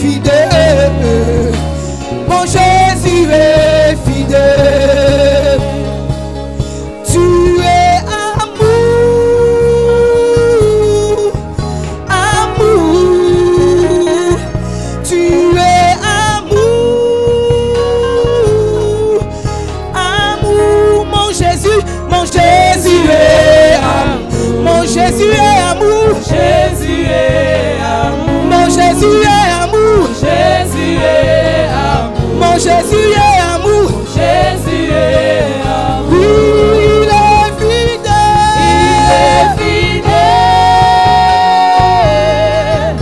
fidèle. Mon Jésus est fidèle. Tu es amour, amour. Tu es amour, amour. Mon Jésus est amour. Mon Jésus est amour. Jésus est amour. Mon Jésus est amour. Jésus est amour. Mon Jésus est amour. Jésus est amour. Il est fidèle. Il est fidèle.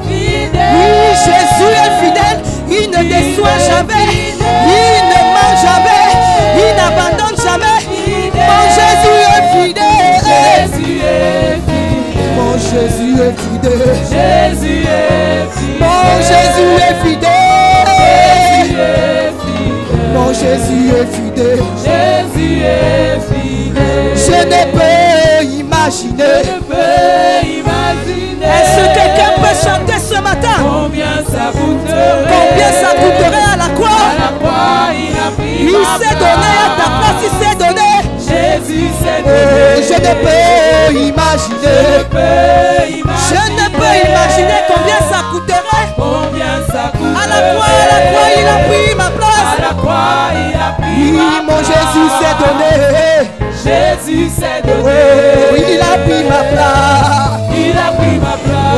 Fidèle. Oui, Jésus est fidèle. Il ne déçoit jamais. Il ne ment jamais. Il n'abandonne jamais. Mon Jésus est fidèle. Jésus est fidèle. Mon Jésus est fidèle. Jésus est fidèle. Mon Jésus est fidèle. Jésus est fidèle. Mon Jésus est fidèle. Jésus est fidèle. Je ne peux imaginer. Je peux imaginer. Est-ce que quelqu'un peut chanter ce matin? Combien ça coûterait? Combien ça coûterait à la croix? À la croix, il a pris Il ma s'est place. donné à ta place, il s'est donné. Jésus s'est Oh, donné. je ne peux imaginer. Je ne peux imaginer combien ça coûterait. Combien ça coûterait? À la croix, il a pris ma place. À la croix, il a pris Oui, ma mon place. Jésus s'est donné. Jésus s'est donné. Oh, il a pris ma place. Il a pris ma place. Oh,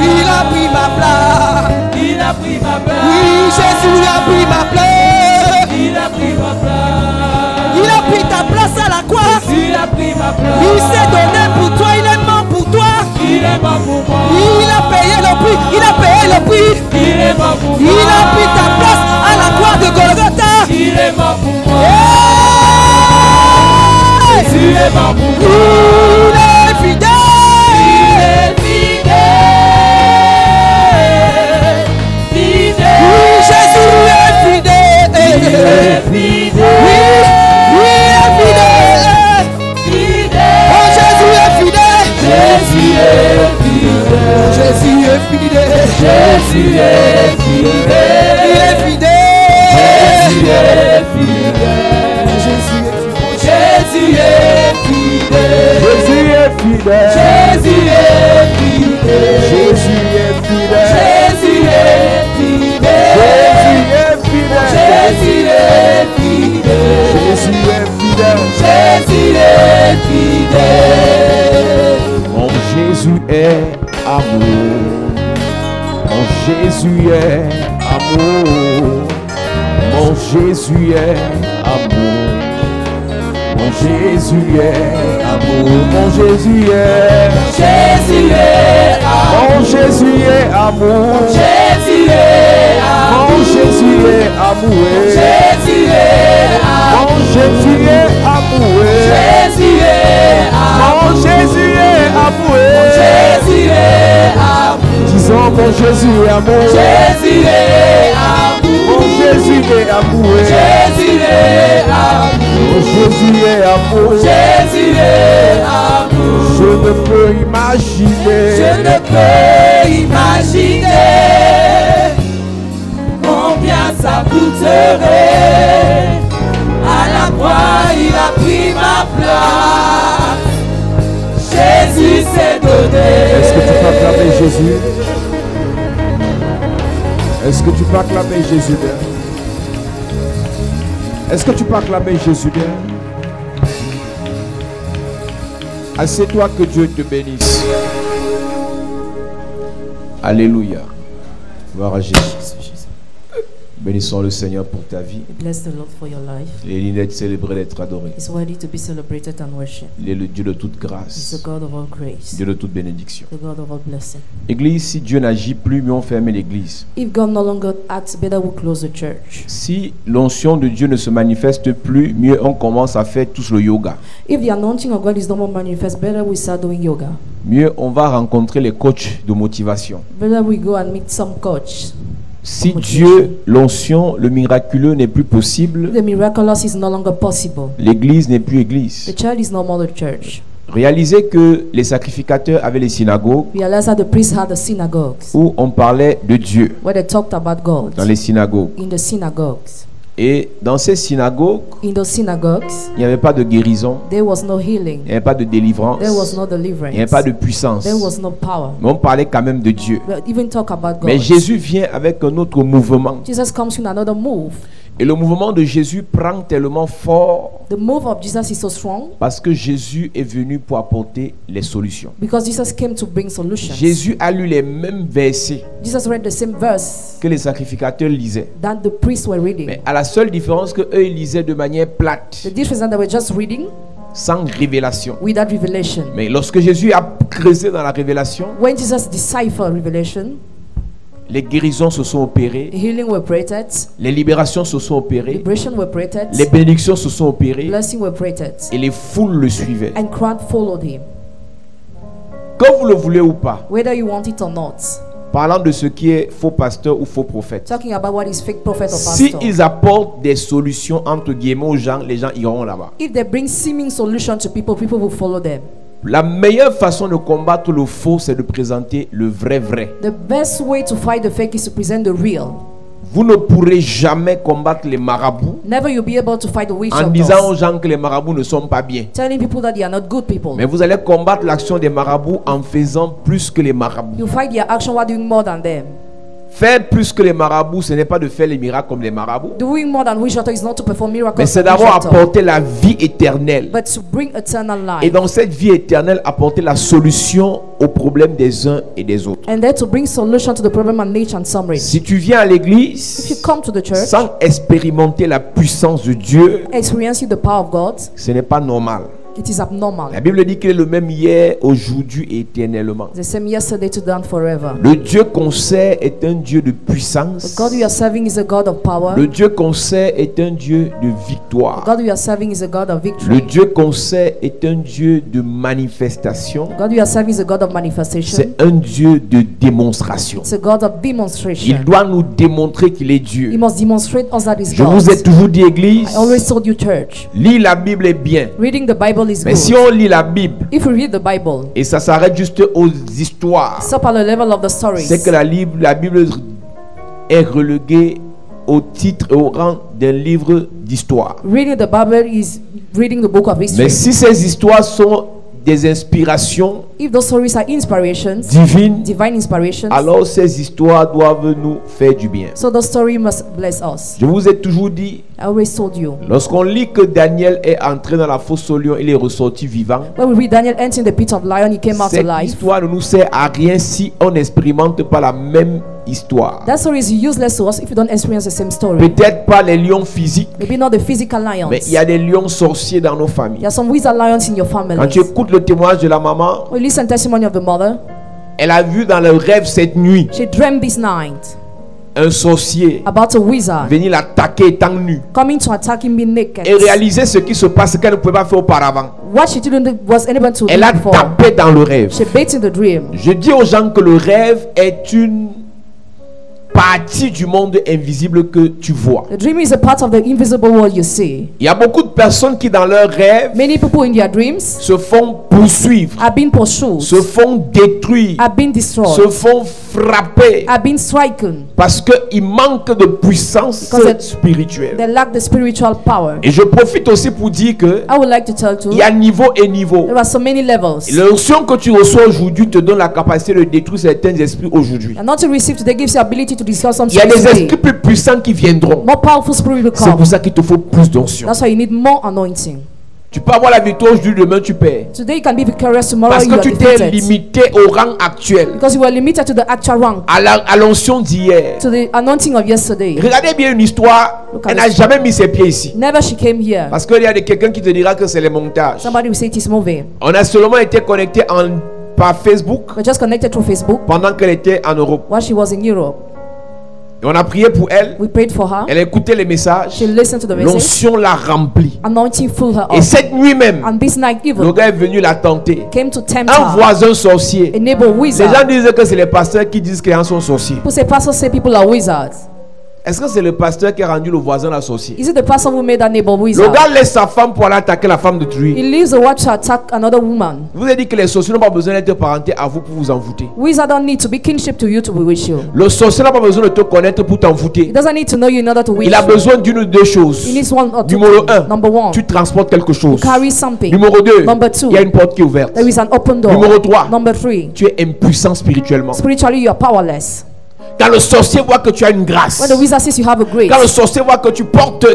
il a pris ma place. Il a pris ma place. Oui, Jésus a pris ma place. Il a pris ma place. Il a pris ta place à la croix. Il a pris ma place. Il s'est donné pour toi, il est mort pour toi. Il est mort pour moi. Il a payé le prix, il a payé le prix. Il est mort pour moi. Il a pris ta place à la croix de Golgotha. Il est mort pour moi. Hey! Tu es mort pour moi. Il est fidèle. Fidèle. Oui, Jésus est fidèle. Il est fidèle. Oui, il est fidèle. Fidèle. Oh, Jésus est fidèle. Jésus est fidèle. Jésus est fidèle. Jésus est fidèle. Il est fidèle. Jésus est fidèle. Jésus est fidèle. Jésus est fidèle. Jésus est fidèle. Jésus est fidèle. Jésus est fidèle. Jésus est fidèle. Jésus est fidèle. Jésus est fidèle. Jésus est Jésus est fidèle. fidèle. Mon Jésus est amour. Mon Jésus est amour. Mon Jésus est amour. Mon Jésus est amour. Mon Jésus est. Jésus est Mon Jésus est amour. Jésus est Mon Jésus est amour. Jésus est Mon Jésus est amour. Jésus est Mon Jésus est amour. Jésus est Disons mon Jésus est amour. Jésus est Mon Jésus est amour. Jésus est Mon Jésus est amour. Jésus est amour. Je ne peux imaginer. Je ne peux imaginer combien ça coûterait. À la croix, il a pris ma place. Jésus s'est donné. Est-ce que tu peux acclamer Jésus? Est-ce que tu peux acclamer Jésus bien? Est-ce que tu peux acclamer Jésus bien? Assieds-toi, que Dieu te bénisse. Alléluia. Gloire à Jésus. Bénissons le Seigneur pour ta vie. Bless the Lord for your life. Il est d'être célébré, d'être adoré. It's worthy to be celebrated and worshipped. Il est le Dieu de toute He's grâce, the God of all grace, Dieu de toute bénédiction. the God of all blessing. Église, si Dieu n'agit plus, mieux on ferme l'église. If God no longer acts, better we close the church. Si l'onction de Dieu ne se manifeste plus, mieux on commence à faire tous le yoga. If the anointing of God is no more manifest, better we start doing yoga. Mieux on va rencontrer les coachs de motivation. Better we go and meet some coach. Si Dieu, l'onction, le miraculeux n'est plus possible, The miraculous is no longer possible. l'église n'est plus église. The church is no more the church. Réalisez que les sacrificateurs avaient les synagogues Realize that the priests had the synagogues où on parlait de Dieu where they talked about God. dans les synagogues. In the synagogues. Et dans ces synagogues, In those synagogues, il n'y avait pas de guérison, there was no healing. il n'y avait pas de délivrance, There was no il n'y avait deliverance. pas de puissance. There was no power. Mais on parlait quand même de Dieu. But even talk about God. Mais Jésus vient avec un autre mouvement. Jesus comes in another move. Et le mouvement de Jésus prend tellement fort The move of Jesus is so strong parce que Jésus est venu pour apporter les solutions. because Jesus came to bring solutions. Jésus a lu les mêmes versets Jesus read the same verse que les sacrificateurs lisaient. that the priests were reading. Mais à la seule différence que eux ils lisaient de manière plate, The difference is that they were just reading sans révélation. without revelation. Mais lorsque Jésus a creusé dans la révélation, When Jesus deciphered revelation, les guérisons se sont opérées, healing were operated, les libérations se sont opérées, liberation were operated, les bénédictions se sont opérées blessing were operated, et les foules le suivaient. and crowd followed him. Que vous le voulez ou pas, Whether you want it or not. parlant de ce qui est faux pasteur ou faux prophète, Talking about what is fake prophet or si pastor. ils apportent des solutions entre guillemets aux gens, les gens iront là-bas. If they bring seeming solution to people, people will follow them. La meilleure façon de combattre le faux, c'est de présenter le vrai. The best way to fight the fake is to present the real. Vous ne pourrez jamais combattre les marabouts Never you'll be able to fight the witch en disant aux gens que les marabouts ne sont pas bien. telling people that they are not good people. Mais vous allez combattre l'action des marabouts en faisant plus que les marabouts. You fight their action while doing more than them. Faire plus que les marabouts, ce n'est pas de faire les miracles comme les marabouts, Doing more than witch doctor is not to perform miracles, mais c'est like witch d'abord doctor, apporter la vie éternelle. but to bring eternal Et life. dans cette vie éternelle, apporter la solution aux problèmes des uns et des autres. And then to bring solution to the problem and nature and summary. Si tu viens à If you l'église come to the church, sans expérimenter la puissance de Dieu, experiencing the power of God, ce n'est pas normal. it is abnormal. La Bible dit qu'il est le même hier, aujourd'hui et éternellement. The same yesterday, today, and forever. Le Dieu qu'on sert est un Dieu de The puissance. God we are serving is a God of power. Le Dieu qu'on sert est un Dieu de victoire. God we are serving is a God of Le victory. Dieu qu'on sert est un Dieu de manifestation. God we are serving is a God of manifestation. C'est un Dieu de démonstration. It's a God of demonstration. Il doit nous démontrer qu'il est Dieu. He must demonstrate us that is Je God. vous ai toujours dit, église, I always told you, church, lis la Bible est bien. reading the Bible is Mais si good. on lit la Bible If you read the Bible, et ça s'arrête juste aux histoires, stop at the level of the stories. c'est que la Bible est reléguée au titre et au rang d'un livre d'histoire. Reading the Bible is reading the book of history. Mais si ces histoires sont des inspirations If those stories are inspirations, divines, divine inspirations, alors ces histoires doivent nous faire du bien. so the story must bless us. Je vous ai toujours dit, I always told you. lorsqu'on lit que Daniel est entré dans la fosse au lion, il est ressorti vivant. When we read Daniel entering the pit of lion, he came out Cette alive. histoire ne nous sert à rien si on n'expérimente pas la même histoire. That story is useless to us if you don't experience the same story. Peut-être pas les lions physiques, Maybe not the physical lions. mais il y a des lions sorciers dans nos familles. There are some wizard lions in your Quand family. tu écoutes le témoignage de la maman, We listen testimony of the mother. elle a vu dans le rêve cette nuit She dreamed this night un sorcier about a wizard venir l'attaquer étant nu coming to attack him being naked. et réaliser ce qui se passe qu'elle ne pouvait pas faire auparavant. What she didn't do was unable to Elle do a before. tapé dans le rêve. She bait in the dream. Je dis aux gens que le rêve est une partie du monde invisible que tu vois. The dream is a part of the invisible world you see. Il y a beaucoup de personnes qui dans leurs rêves Many people in their dreams se font poursuivre, are being pursued, se font détruire, are being destroyed, se font frapper are being stricken. parce qu'il manque de puissance Because spirituelle. They lack the spiritual power. Et je profite aussi pour dire que I would like to tell you, il y a niveau et niveau. there are so many levels. L'onction que tu reçois aujourd'hui te donne la capacité de détruire certains esprits aujourd'hui. And not to receive today gives you ability to discuss some Il y a des today. esprits plus puissants qui viendront. More powerful spirit will C'est come. pour ça qu'il te faut plus d'onction. That's why you need more anointing. Tu peux avoir la victoire aujourd'hui, demain tu perds. Today you can be victorious, tomorrow Parce you que are tu t'es defeated. limité au rang actuel, Because you were limited to the actual rank, à l'onction d'hier. to the anointing of yesterday. Regardez bien une histoire, Look at elle n'a this. jamais mis ses pieds ici. Never she came here. Parce qu'il y a quelqu'un qui te dira que c'est les montages. Somebody will say it is moving. On a seulement été connecté par Facebook We're just connected through Facebook pendant qu'elle était en Europe. while she was in Europe. Et on a prié pour elle. We prayed for her. Elle a écouté les messages. She listened to the message. L'onction l'a remplie. Anointing filled her Et up. cette nuit même, And this night le evil gars est venu la tenter. came to tempt Un her. voisin sorcier. A neighbor Les gens wizard. disent que c'est les pasteurs qui disent que les gens sont sorciers. People say pastors say people are wizards. Est-ce que c'est le pasteur qui a rendu le voisin l'associé? Is it the person who made that neighbor who is Le out? gars laisse sa femme pour aller attaquer la femme de He lui. leaves the wife to attack another woman. Vous avez dit que les sorciers n'ont pas besoin d'être parentés à vous pour vous envoûter. Wizard don't need to be kinship to you to be with you. Le sorcier n'a pas besoin de te connaître pour He t'envoûter. doesn't need to know you in order to win Il a you. besoin d'une ou deux choses. He needs one or two. Numéro 1, Number one, tu transportes quelque chose. carry something. Numéro 2, Number two, il y a une porte qui est ouverte. there is an open door. Numéro 3, Number three, tu es impuissant spirituellement. spiritually you are powerless. Quand le sorcier voit que tu as une grâce, When the wizard says you have a grace, quand le sorcier voit que tu portes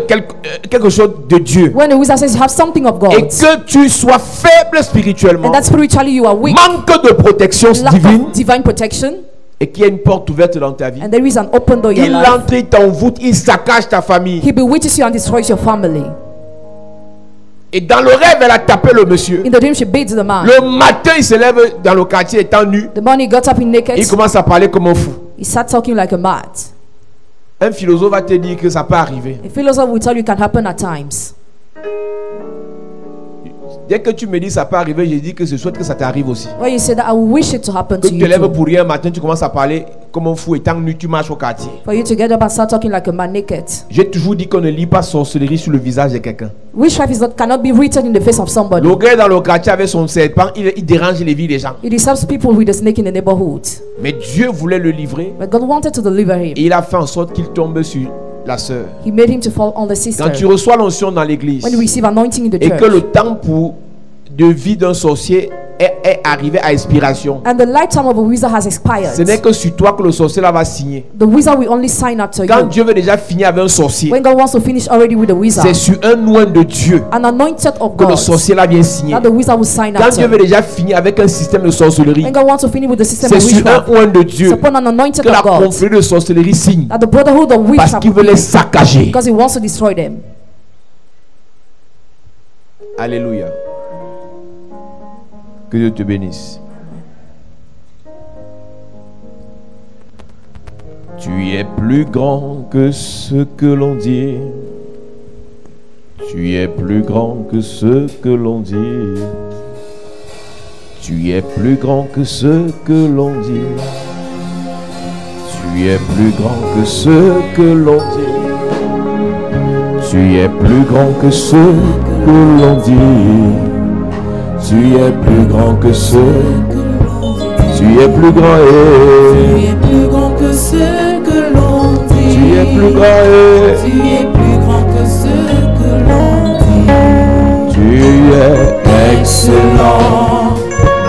quelque chose de Dieu, when the wizard says you have something of et God, que tu sois faible spirituellement, and that spiritually you are weak, manque de protection lack divine, of divine protection, et qu'il y a une porte ouverte dans ta vie, and there is an open door in your il life, entre, il t'envoûte, il saccage ta famille. he bewitches you and destroys your family. Et dans le rêve, elle a tapé le monsieur. In the dream she beats the man. Le matin, il se lève dans le quartier étant nu. The morning he got up in naked. Il commence à parler comme un fou. He sat talking like a mad. Un philosophe va te dire que ça peut arriver. A philosopher will tell you it can happen at times. Dès que tu me dis ça peut arriver, je dis que je souhaite que ça t'arrive aussi. When you say that, I wish it to happen Que to tu you te lèves too. pour rien, matin, tu commences à parler comme un fou étant nu, tu marches au quartier. For you to get up and start talking like a man naked. J'ai toujours dit qu'on ne lit pas sorcellerie sur le visage de quelqu'un. Witchcraft cannot be written in the face of somebody. Le gars dans le quartier avec son serpent, il dérange les vies des gens. It disturbs people with a snake in the neighborhood. Mais Dieu voulait le livrer But God wanted to deliver him. et il a fait en sorte qu'il tombe sur la sœur. He made him to fall on the sister. Quand tu reçois l'onction dans l'église When you receive anointing in the et que church, le temps de vie d'un sorcier est arrivé à expiration, and the lifetime of a wizard has ce expired, n'est que sur toi que le sorcier là va signer. the wizard will only sign after Quand you. Dieu veut déjà finir avec un sorcier, When God wants to finish already with the c'est wizard, sur un oint de Dieu an anointed of que le God, sorcier là vient signer. that the wizard will sign Quand Dieu veut after. déjà finir avec un système de sorcellerie, When God wants to finish with the system c'est of sur un witchcraft, oint de it's Dieu upon an anointed que la of God, confrérie de sorcellerie signe. that the brotherhood of Parce witchcraft qu'il veut les saccager. because he wants to destroy them. Alléluia. Que Dieu te bénisse. Tu es plus grand que ce que l'on dit. Tu es plus grand que ce que l'on dit. Tu es plus grand que ce que l'on dit. Tu es plus grand que ce que l'on dit. Tu es plus grand que ce que l'on dit. Tu es plus grand que ce que l'on dit. Tu es plus grand Tu es plus grand que ce que l'on dit. Tu es plus grand Tu es plus grand que ce que l'on dit. Tu es Excellent,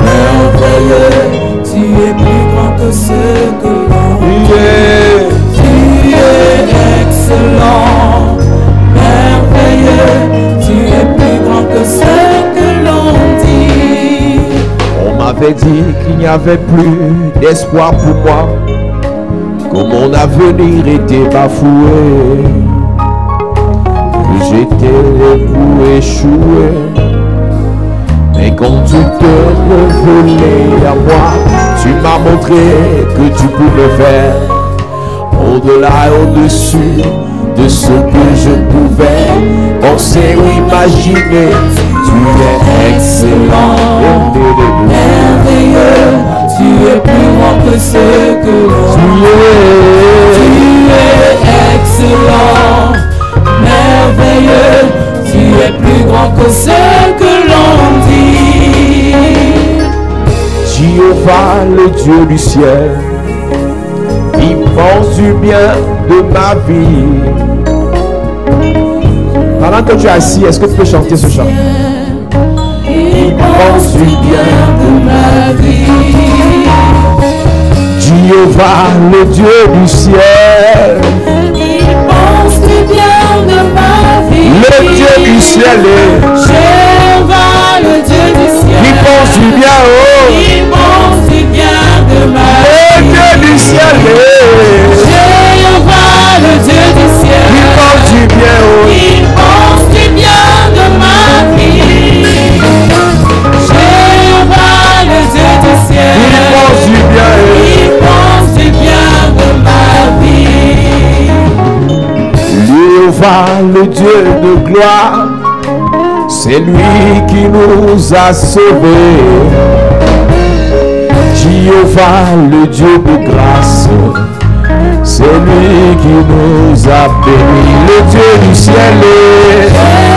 merveilleux. Tu es plus grand que ce que l'on dit. Tu es excellent, merveilleux. Tu es plus grand que ce que l'on dit. On m'avait dit qu'il n'y avait plus d'espoir pour moi, que mon avenir était bafoué, que j'étais pour échouer. Mais quand tu te révélais à moi, tu m'as montré que tu pouvais faire au-delà et au-dessus de ce que je pouvais penser ou imaginer. Tu es excellent, Merveilleux, tu es plus grand que ce que l'on dit. Tu es excellent, merveilleux. Tu es plus grand que ce que l'on dit. Jéhovah, le Dieu du ciel, il pense du bien de ma vie. Pendant que tu es assis, est-ce que tu peux chanter ce chant? Il pense du bien de ma vie. Jéhovah, le Dieu du ciel, Il pense du bien de ma vie. le Dieu du ciel, Jéhovah, le Dieu du ciel. il pense du bien, oh, Il pense du bien de ma le vie. Dieu du ciel, Jéhovah, le Dieu du ciel. il pense du bien, oh, Il pense du bien de ma vie. Jéhovah, le Dieu du ciel. il pense du bien, Il pense du bien de ma vie. Jéhovah, le Dieu de gloire, c'est lui qui nous a sauvés. Jéhovah, le Dieu de grâce, C'est lui qui nous a bénis, le Dieu du ciel.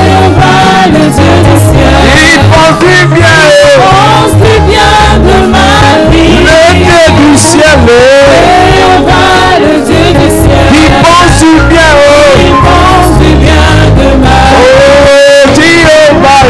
Jéhovah, le Dieu du ciel. Il pense du bien. Pense du bien de ma vie. Le Dieu du ciel. Jéhovah, le Dieu du ciel. Il pense du bien. Il pense du bien de ma vie. Oh, Jéhovah.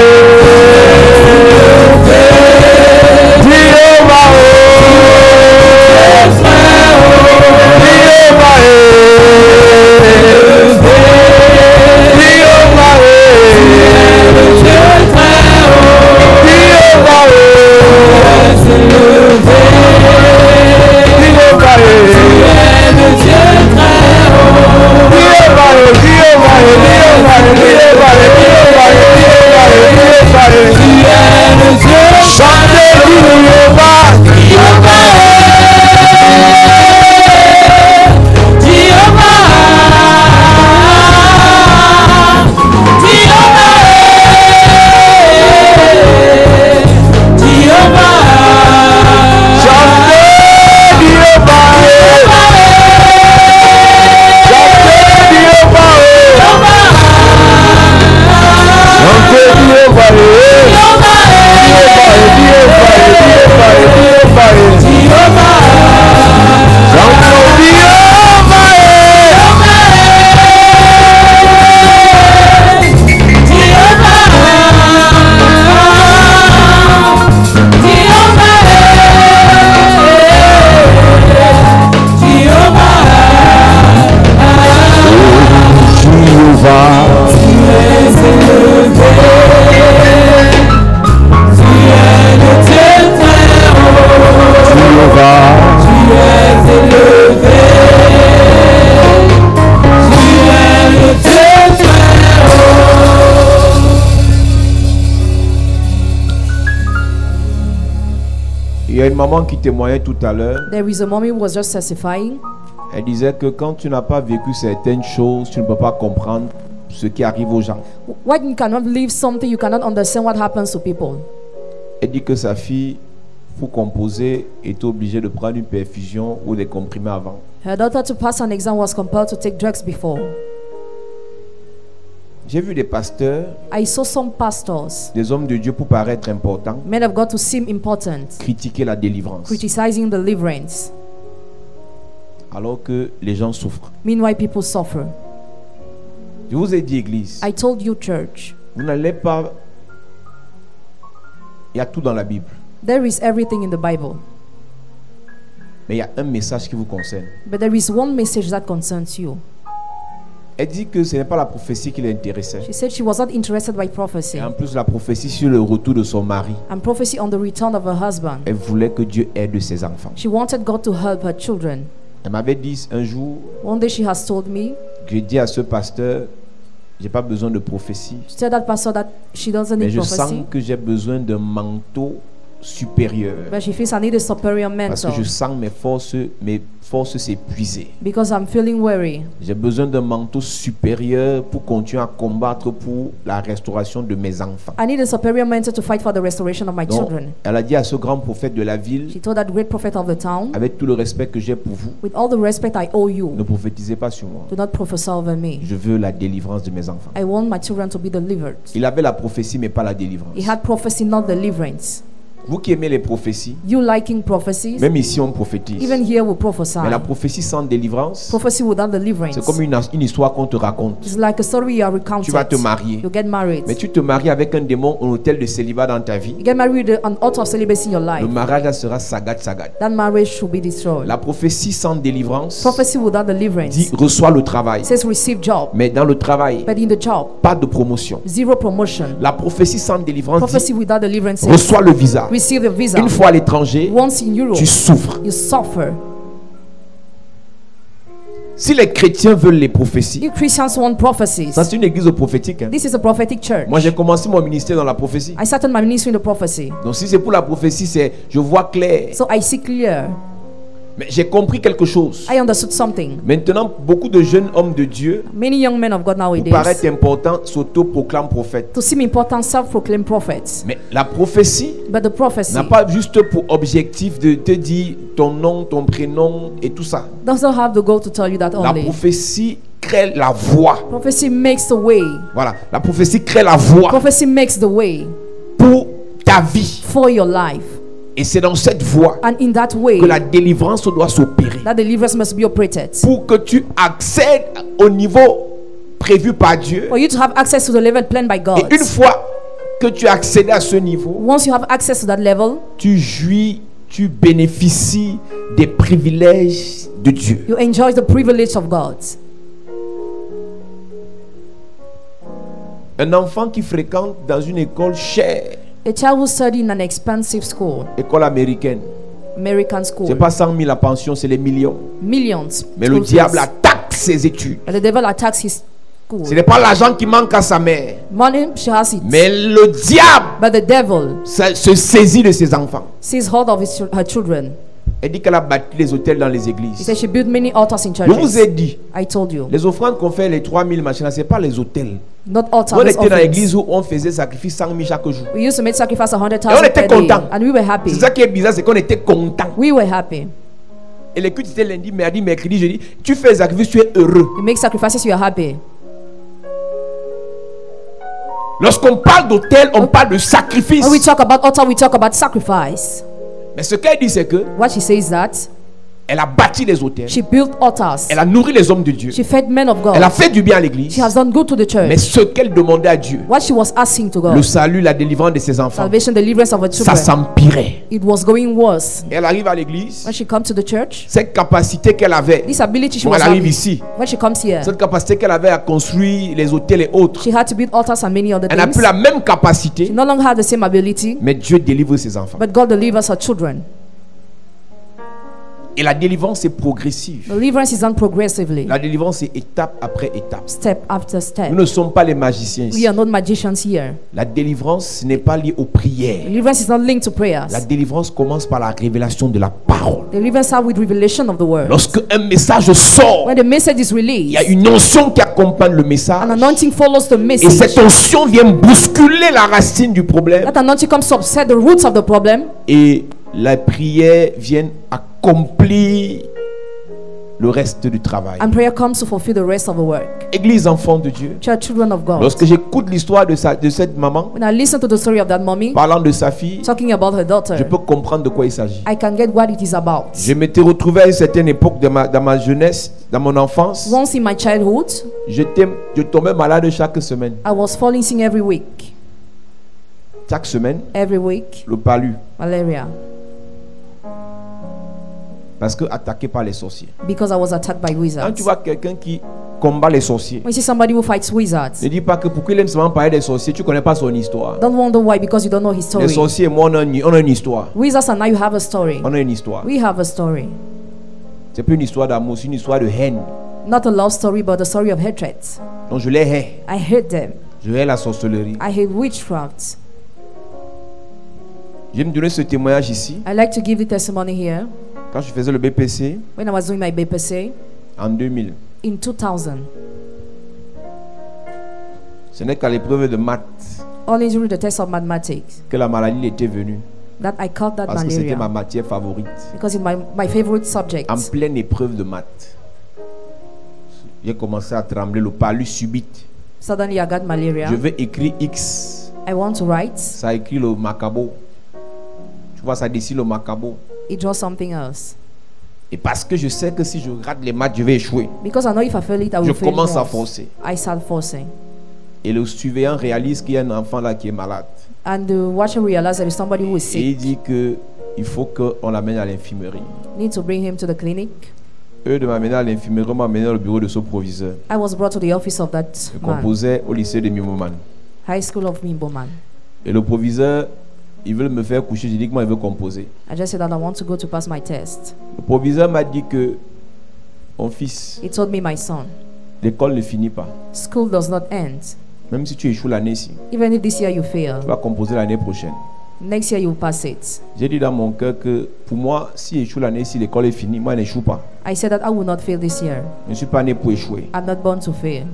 Il y a une maman qui témoignait tout à l'heure. There is a mommy who was just testifying. Elle disait que quand tu n'as pas vécu certaines choses, tu ne peux pas comprendre ce qui arrive aux gens. When you cannot live something, you cannot understand what happens to people. Elle dit que sa fille, pour composer, était obligée de prendre une perfusion ou des comprimés avant. Her daughter, to pass an exam, was compelled to take drugs before. J'ai vu des pasteurs, I saw some pastors, des hommes de Dieu pour paraître importants, men of God to seem important, critiquer la délivrance, criticizing deliverance. alors que les gens souffrent. Meanwhile, people suffer. Je vous ai dit, Église, I told you, church, vous n'allez pas... Il y a tout dans la Bible, there is everything in the Bible, mais il y a un message qui vous concerne. but there is one message that concerns you. Elle dit que ce n'est pas la prophétie qui l'intéressait. She said she was not interested by prophecy, Et en plus, la prophétie sur le retour de son mari. and prophecy on the return of her husband. Elle voulait que Dieu aide ses enfants. She wanted God to help her children. Elle m'avait dit un jour, One day she has told me, j'ai dit à ce pasteur, j'ai pas besoin de prophétie, she said that pastor that she doesn't mais need je sens prophecy, que j'ai besoin d'un manteau supérieur. but she feels I need a superior Parce que mentor je sens mes forces s'épuiser. because I'm feeling weary. J'ai besoin d'un manteau supérieur pour continuer à combattre pour la restauration de mes enfants. I need a superior mentor to fight for the restoration of my Donc, children. elle a dit à ce grand prophète de la ville, She told that great prophet of the town, avec tout le respect que j'ai pour vous, with all the respect I owe you, ne prophétisez pas sur moi. do not prophesy over me. Je veux la délivrance de mes enfants. I want my children to be delivered. Il avait la prophétie, mais pas la délivrance. He had prophecy, not deliverance. Vous qui aimez les prophéties, You liking prophecies? même ici on prophétise. Even here we prophesy. Mais la prophétie sans délivrance, Prophecy without deliverance. c'est comme une histoire qu'on te raconte. It's like a story you are Tu vas te recounted. marier, You get married. mais tu te maries avec un démon, un hôtel de célibat dans ta vie. You get married with an altar of celibacy in your life. Le mariage là sera sagat. That marriage should be destroyed. La prophétie sans délivrance Prophecy without deliverance dit reçois le travail. says receive job, Mais dans le travail, but in the job, pas de promotion. zero promotion. La prophétie sans délivrance Prophecy dit without deliverance says reçois le visa. receive the visa. Une fois à l'étranger, Once in Europe, tu souffres. you suffer. Si les chrétiens veulent les prophéties, You Christians want prophecies. ça c'est une église prophétique. Hein. This is a prophetic church. Moi j'ai commencé mon ministère dans la prophétie. I started my ministry in the prophecy, Donc si c'est pour la prophétie, c'est je vois clair. so I see clear. Mais j'ai compris quelque chose. I understood something. Maintenant, beaucoup de jeunes hommes de Dieu, Many young men of God pour nowadays, paraître important, s'auto-proclament prophètes. to seem important, self-proclaimed prophets. Mais la prophétie But the prophecy n'a pas juste pour objectif de te dire ton nom, ton prénom et tout ça. doesn't have the goal to tell you that La only. prophétie crée la voie. Prophecy makes the way. Voilà, la prophétie crée la voie Prophecy makes the way pour ta vie. for your life. Et c'est dans cette voie And in that way, que la délivrance doit s'opérer. that deliverance must be operated. Pour que tu accèdes au niveau prévu par Dieu. For you to have access to the level planned by God. Et une fois que tu as accédé à ce niveau, Once you have access to that level, tu jouis, tu bénéficies des privilèges de Dieu. you enjoy the privilege of God. Un enfant qui fréquente dans une école chère, A child who study in an expensive school, école américaine, American c'est school, pas 100 000 la pension, c'est les millions. millions. Mais le school diable fees. attaque ses études. But the devil attacks his school. Ce n'est pas l'argent qui manque à sa mère, Money, she has it. mais le diable But the devil se saisit de ses enfants. sees hold of her children. Elle dit qu'elle a bâti les hôtels dans les He églises. said she built many altars in Je vous ai churches. dit, I told you. les offrandes qu'on fait, les 3000 machines, ce n'est pas les hôtels. Not altars, On but était dans offerings. l'église où on faisait sacrifice 100 000 chaque jour. We used to make sacrifice Et on 100,000 était per day. content. And we were happy. C'est ça qui est bizarre, c'est qu'on était content. We were happy. Et les cultes c'était lundi, mardi, mercredi, jeudi. Tu fais sacrifice, tu es heureux. You make sacrifices, you are happy. Lorsqu'on parle d'autel, on parle de sacrifice. When we talk about altar, we talk about sacrifice. Mais ce qu'elle dit, c'est que What she says that elle a bâti les hôtels. she built altars. Elle a nourri les hommes de Dieu. She fed men of God. Elle a fait du bien à l'église. She has done good to the Mais church. ce qu'elle demandait à Dieu, What she was asking to le God, salut, la délivrance de ses enfants, salvation, deliverance of her ça children, s'empirait. it was going worse. Et elle arrive à l'église. When she comes to the church, Cette capacité qu'elle avait, this ability she bon, was elle arrive having, ici. when she comes here, Cette capacité qu'elle avait à construire les hôtels et autres, she had to build altars and many other elle n'a things. plus la même She capacité, no longer had the same ability, mais Dieu délivre ses enfants. but God delivers her children. Et la délivrance est progressive. Deliverance is done progressively, La délivrance est étape après étape. step after Nous step. ne sommes pas les magiciens We ici. are not magicians here. La délivrance n'est pas liée aux prières. Deliverance is not linked to prayers. La délivrance commence par la révélation de la parole. Deliverance starts with revelation of the word. Lorsque un message sort, When the message is il y a released, une onction qui accompagne le an message. anointing follows the Et cette message. onction vient bousculer la racine du problème. That anointing comes to upset the roots of the problem, Et la prière vient accomplir le reste du travail. and prayer comes to fulfill the rest of the work. Église enfant de Dieu. Church, children of God. Lorsque j'écoute l'histoire de cette maman When I listen to the story of that mommy parlant de sa fille, talking about her daughter, je peux comprendre de quoi il s'agit. I can get what it is about. Je m'étais retrouvé à une certaine époque dans ma jeunesse, dans mon enfance. Once in my childhood, Je tombais malade chaque semaine. I was falling sick every week. Chaque semaine, Every week, le palu. malaria, Parce que attaqué par les sorciers. because I was attacked by Quand wizards. tu vois quelqu'un qui combat les sorciers, When you see somebody who fights wizards, ne dis pas que pourquoi il aime seulement parler des sorciers, tu ne connais pas son histoire. don't wonder why, because you don't know his Les story. sorciers et moi, on a une histoire. Wizards and I, you have a story. On a une histoire. We have a story. C'est plus une histoire d'amour, c'est une histoire de haine. Not a love story, but a story of hatred. Donc je les hais. I hate them. Je hais la sorcellerie. I hate witchcraft. Je vais me donner ce témoignage ici. I like to give the testimony here. Quand je faisais le BPC When I was doing my BPC en 2000, in 2000, ce n'est qu'à l'épreuve de maths only during the test of mathematics, que la maladie était venue. that I caught that Parce que c'était ma malaria, matière favorite. because it's my favorite subject. En pleine épreuve de maths, j'ai commencé à trembler, le palu subite. Suddenly I got malaria. Je vais écrire X. I want to write. Ça écrit le macabo. Tu vois, ça dessine le macabo. It draws something else. Et parce que je sais que si je rate les maths, je vais échouer. Because I know if I fail it, I Je will fail commence à more. forcer. I start forcing. Et le surveillant réalise qu'il y a un enfant là qui est malade. And the watcher realized there is somebody who is Et il sick. dit que il faut qu'on l'amène à l'infirmerie. Need to bring him to the clinic. Eux de m'amener à l'infirmerie, on m'a amené au bureau de ce proviseur. I was brought to the office of that Je man, composais au lycée de Mimoman. high school of Mimboman. Et le proviseur, il veut me faire coucher. J'ai dit que moi, il veut composer. I just said that I want to go to pass my test. Le proviseur m'a dit que, mon fils, He told me, my son, l'école ne finit pas. school does not end. Même si tu échoues l'année-ci, Even if this year you fail, tu vas composer l'année prochaine. Next year you will pass it. J'ai dit dans mon cœur que pour moi, si j'échoue l'année, si l'école est finie, moi je n'échoue pas. I said that I will not fail this year. Je ne suis pas né pour échouer. I'm not born to fail.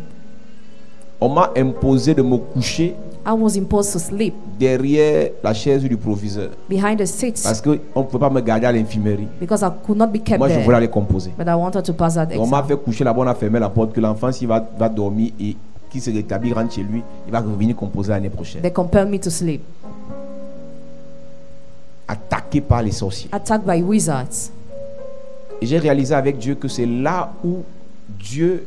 On m'a imposé de me coucher I was imposed to sleep derrière la chaise du proviseur. behind the seats Parce qu'on ne pouvait pas me garder à l'infirmerie. because I could not be kept Moi, je voulais there. aller composer. But I wanted to pass that On m'a exam. fait coucher là-bas, on a fermé la porte, que l'enfant, s'il va dormir et qu'il se rétablit, rentre chez lui, il va revenir composer l'année prochaine. They compelled me to sleep. Attaqué par les sorciers. Attacked by wizards. Et j'ai réalisé avec Dieu que c'est là où Dieu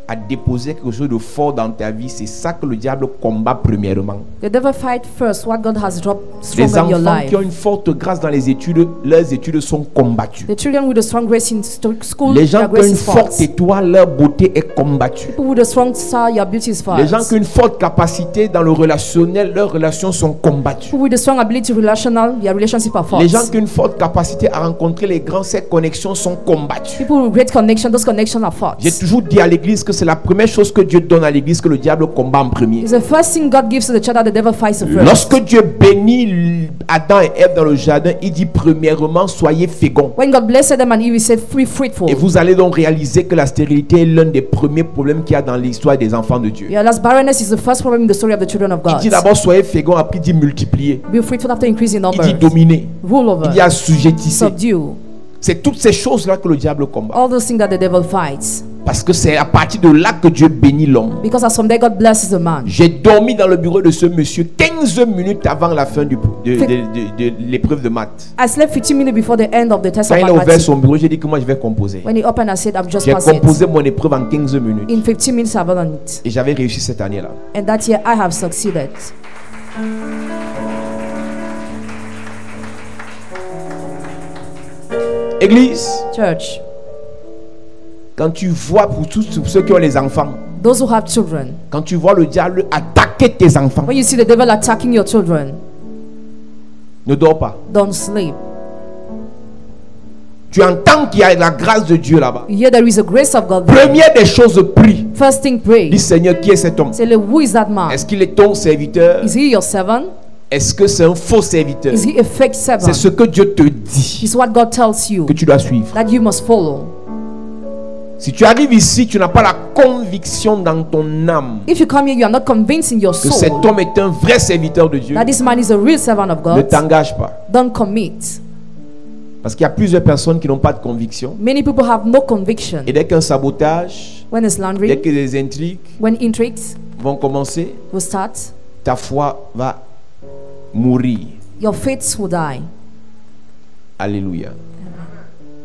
a déposé quelque chose de fort dans ta vie. C'est ça que le diable combat premièrement. The devil fight first what God has dropped Les strong in your enfants life. qui ont une forte grâce dans les études, leurs études sont combattues. The children with a strong grace in school, Les gens their qui ont grace une is forte fought. étoile, leur beauté est combattue. People with a strong star, your beauty is fought. Les gens qui ont une forte capacité dans le relationnel, leurs relations sont combattues. People with a strong ability relational, your relationship are fought. Les gens qui ont une forte capacité à rencontrer les grands, ces connexions sont combattues. People with great connection, those connections are fought. J'ai toujours dit à l'église que c'est la première chose que Dieu donne à l'église que le diable combat en premier. It's the first thing God gives to the child that the devil fights the first. Lorsque Dieu bénit Adam et Ève dans le jardin, il dit premièrement soyez féconds. When God blessed them and Eve, he said, "Free, fruitful." Et vous allez donc réaliser que la stérilité est l'un des premiers problèmes qu'il y a dans l'histoire des enfants de Dieu. Yeah, that's barrenness is the first problem in the story of the children of Il God. dit d'abord soyez féconds, après il dit multiplier. Be fruitful after increasing Il numbers. dit dominer. Rule over. Il dit assujettisser. Subdue. C'est toutes ces choses-là que le diable combat. All those things that the devil fights. Parce que c'est à partir de là que Dieu bénit l'homme. Because as from there God blesses the man. J'ai dormi dans le bureau de ce monsieur 15 minutes avant la fin de l'épreuve de maths. I slept 15 minutes before the end of the test Quand of il a ouvert mathematics. son bureau, j'ai dit que moi je vais composer. When he opened, I said, "I've just J'ai passed composé it." mon épreuve en 15 minutes. In 15 minutes, I've done it. Et j'avais réussi cette année-là. And that year, I have succeeded. Église, Church, quand tu vois pour tous ceux qui ont les enfants, those who have children, quand tu vois le diable attaquer tes enfants, when you see the devil attacking your children, ne dors pas. don't sleep. Tu entends qu'il y a la grâce de Dieu là-bas. You hear there is a grace of God there. Première des choses, prie. First thing, pray. Dis Seigneur, qui est cet homme? Say, who is that man? Est-ce qu'il est ton serviteur? Is he your servant? Est-ce que c'est un faux serviteur? Is he a fake C'est servant? ce que Dieu te dit It's what God tells you que tu dois suivre. that you must follow. Si tu arrives ici, tu n'as pas la conviction dans ton âme If you come here, you are not convinced in your que cet soul homme est un vrai serviteur de Dieu. that this man is a real servant of Ne God. t'engage pas. Don't commit. Parce qu'il y a plusieurs personnes qui n'ont pas de conviction. Many people have no conviction. Et dès qu'un sabotage, When there's dès slandering, que des intrigues when intrigues vont commencer, will start, ta foi va mourir. your faith will die. Alléluia.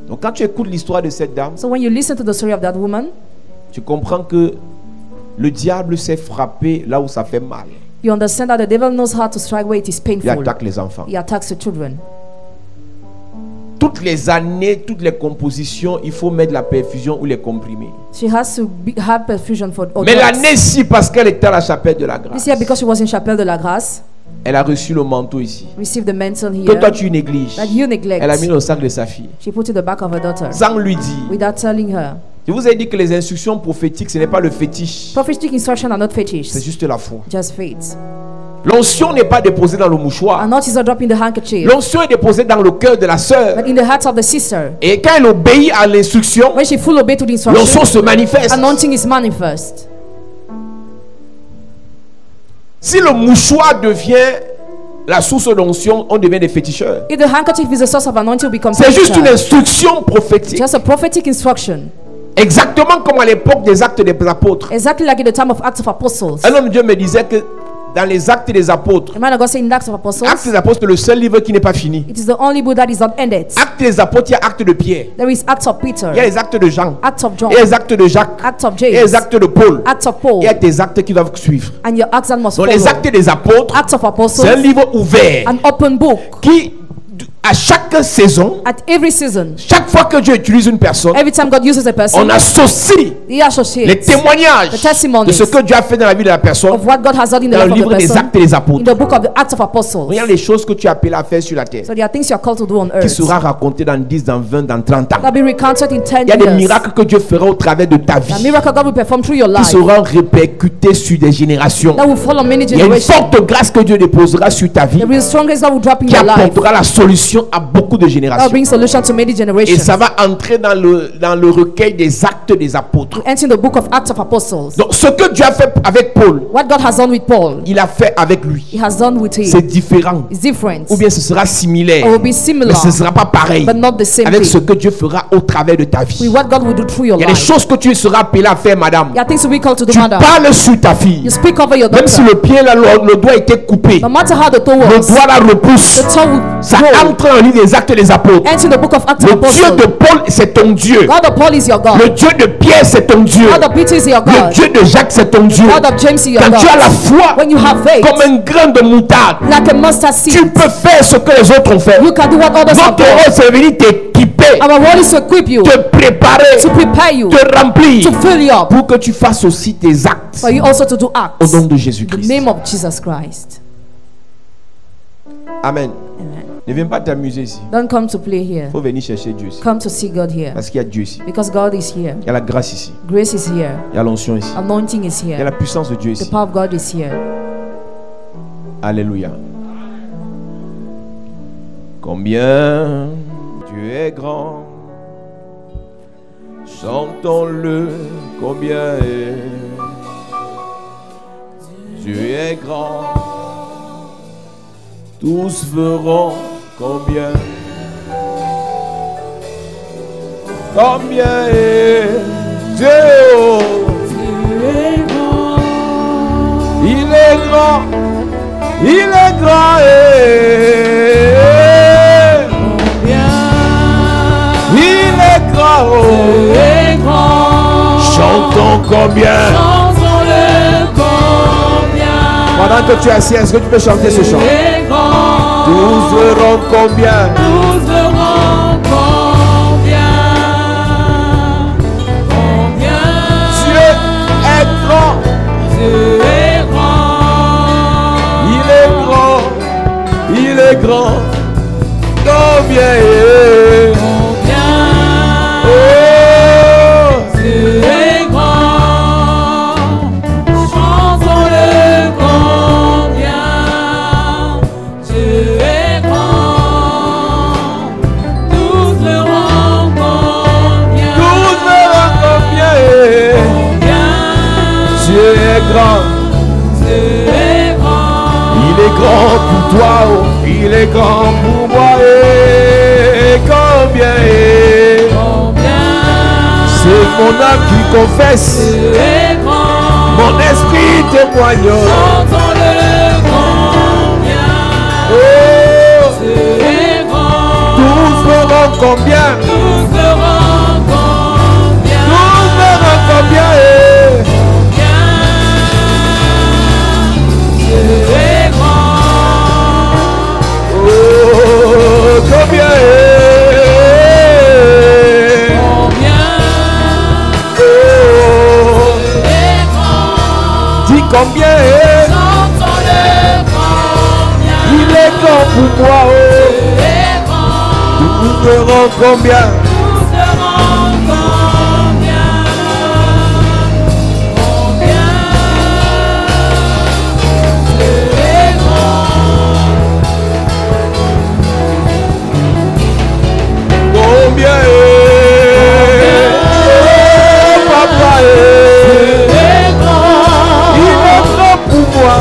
Donc quand tu écoutes l'histoire de cette dame, So when you listen to the story of that woman, tu comprends que le diable s'est frappé là où ça fait mal. you understand that the devil knows how to strike where it is Il painful. attaque les enfants. He attacks the children. Toutes les années, toutes les compositions, il faut mettre la perfusion ou les comprimés. She has to have perfusion for all Mais drugs. l'année-ci, parce qu'elle était à la chapelle de la grâce, This year, because she was in Chapelle de la Grâce, elle a reçu le manteau ici. received the mantle Que toi here tu négliges. that you neglect. Elle a mis dans le sac de sa fille. She put it in the back of her daughter Sans lui dire. without telling her. Je vous ai dit que les instructions prophétiques, ce n'est pas le fétiche. Prophetic instructions are not fetish, C'est juste la foi. just faith. L'onction n'est pas déposée dans le mouchoir. And not is a drop in the handkerchief, L'onction est déposée dans le cœur de la sœur. but in the heart of the sister. Et quand elle obéit à l'instruction, When she full obey to the l'onction instruction, se manifeste. anointing is manifest. Si le mouchoir devient la source d'onction, on devient des féticheurs. If the handkerchief is the source of anointing, we become C'est juste une preacher. instruction prophétique. Just a prophetic instruction. Exactement comme à l'époque des actes des apôtres. Exactly like in the time of Acts of Apostles. Un homme de Dieu me disait que dans les actes des apôtres, The man of God said in Acts of Apostles, Actes des apôtres, c'est le seul livre qui n'est pas fini. it is the only book that is not ended. Actes des apôtres, il y a actes de Pierre, There is Acts of Peter, il y a les actes de Jean, Acts of John, il y a les acts de Jacques, Acts of il y a les James, actes de Paul. Acts of Paul, Il y a des actes qui doivent suivre. and your Acts that must Donc follow. les actes des apôtres, Acts of c'est un Apostles, livre ouvert an open book qui, à chaque saison, At every season, chaque fois que Dieu utilise une personne, every time God uses a person, on associe He les associates témoignages the testimonies de ce que Dieu a fait dans la vie de la personne of what God has done in the dans le life of livre the des person Actes et des in Apôtres. the book of the Acts of Apostles. Regarde les choses que tu as appelé à faire sur la terre, So there are things you are called to do on qui earth sera raconté dans 10, dans 20, dans 30 ans. that will be recounted in 10 Il y a des years. miracles que Dieu fera au travers de ta The vie, miracle God will perform through your qui life seront répercutés sur des générations. that will fall on many Il y a une generations. forte grâce que Dieu déposera sur ta vie, There is strong grace that will drop in qui your life apportera la solution à beaucoup de that will générations. bring solution to many Et generations. ça va entrer dans le recueil des actes des apôtres. Enter in the book of Acts of Apostles. Donc ce que Dieu a fait avec Paul, What God has done with Paul, il a fait avec lui. He has done with C'est him. différent. It's different. Ou bien ce sera similaire, Or will be mais similar, ce ne sera pas pareil but not the same avec ce thing. que Dieu fera au travers de ta With vie. what God will do through your Il y a des life. choses que tu seras appelé à faire, madame. There are things to be called to do, Tu madam. parles sur ta fille. You speak over your Même si daughter. le pied, là, le doigt était coupé, No matter how the toe le was, doigt la repousse. the toe will Ça grow. entre dans le livre des actes des apôtres. Enter in the book of Acts of Le Dieu Apostles. de Paul, c'est ton Dieu. God of Paul is your God. Le Dieu de Pierre, c'est ton Dieu. God of Peter is your Le God. Dieu de Jacques, c'est ton Dieu. God of James is your Quand tu as la God. foi When you have faith, comme un grain de moutarde, like a mustard tu seed, peux faire ce que les autres ont fait. you can do what others have Notre done. rôle, c'est de venir t'équiper, Our role is to equip you, te préparer, to prepare you, te remplir, to fill you up, pour que tu fasses aussi tes actes for you also to do au acts. nom de In the Jésus-Christ. name of Jesus Christ. Amen. Amen. Ne viens pas t'amuser ici. Don't come to play here. Il faut venir chercher Dieu ici. Come to see God here. Parce qu'il y a Dieu ici. Because God is here. Il y a la grâce ici. Grace is here. Il y a l'onction ici. Anointing is Il y a here. la puissance de Dieu The ici. power of God is here. Alléluia. Combien Dieu est grand. Chantons-le. Combien Dieu est grand. Tous verront combien. Combien est Dieu. Il est grand. Il est grand. Il est grand. Chantons combien. Pendant que tu es assis, est-ce que tu peux chanter ce chant? Tous verront combien. Dieu est grand. Il est grand. Il est grand. Combien est. Il est grand pour toi, oh. Il est grand pour moi, et combien est. C'est mon âme qui confesse, mon esprit témoigne. Oh, tous verront combien. Tous verront combien est. Combien est. Dis combien est. Il est grand pour moi. Nous verrons combien. Combien est. Papa est. Il est grand pour moi.